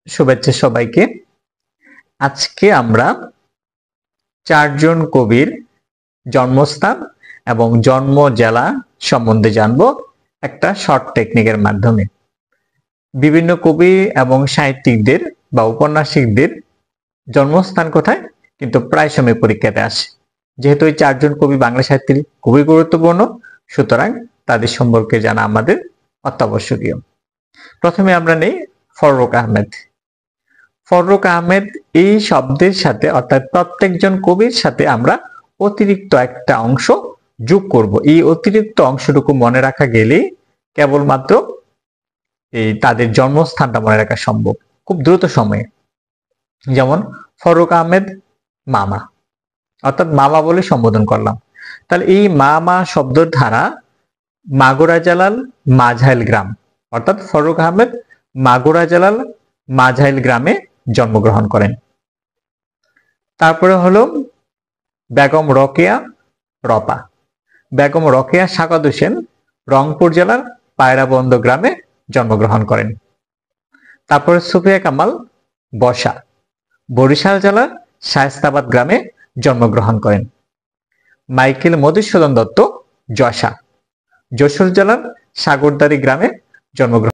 শুভেচ্ছা সবাইকে। আজকে আমরা চারজন কবির জন্মস্থান এবং জন্ম জেলা সম্বন্ধে জানব একটা শর্ট টেকনিকের মাধ্যমে। বিভিন্ন কবি এবং সাহিত্যিকদের বা ঔপন্যাসিকদের জন্মস্থান কোথায় কিন্তু প্রায় সময় পরীক্ষাতে আসে। যেহেতু এই চারজন কবি বাংলা সাহিত্যের খুবই গুরুত্বপূর্ণ, সুতরাং তাদের সম্পর্কে জানা আমাদের অত্যাবশ্যকীয়। প্রথমে আমরা নেই ফররুখ আহমেদ। ফররুখ আহমেদ এই শব্দের সাথে অর্থাৎ প্রত্যেকজন কবির সাথে আমরা অতিরিক্ত একটা অংশ যোগ করব। এই অতিরিক্ত অংশটুকু মনে রাখা গেলে কেবলমাত্র এই তাদের জন্মস্থানটা মনে রাখা সম্ভব খুব দ্রুত সময়ে। যেমন ফররুখ আহমেদ মামা, অর্থাৎ মামা বলে সম্বোধন করলাম। তাহলে এই মামা শব্দের ধারা মাগুরা জেলার মাঝাইল গ্রাম, অর্থাৎ ফররুখ আহমেদ মাগুরা জেলার মাঝাইল গ্রামে জন্মগ্রহণ করেন। তারপরে হলো বেগম রোকেয়া রপা। বেগম রোকেয়া সাকাত হোসেন রংপুর জেলার পায়রাবন্দ গ্রামে জন্মগ্রহণ করেন। তারপরে সুফিয়া কামাল বসা বরিশাল জেলার শায়েস্তাবাদ গ্রামে জন্মগ্রহণ করেন। মাইকেল মধুসূদন দত্ত যশোর জেলার সাগরদাড়ি গ্রামে জন্মগ্রহণ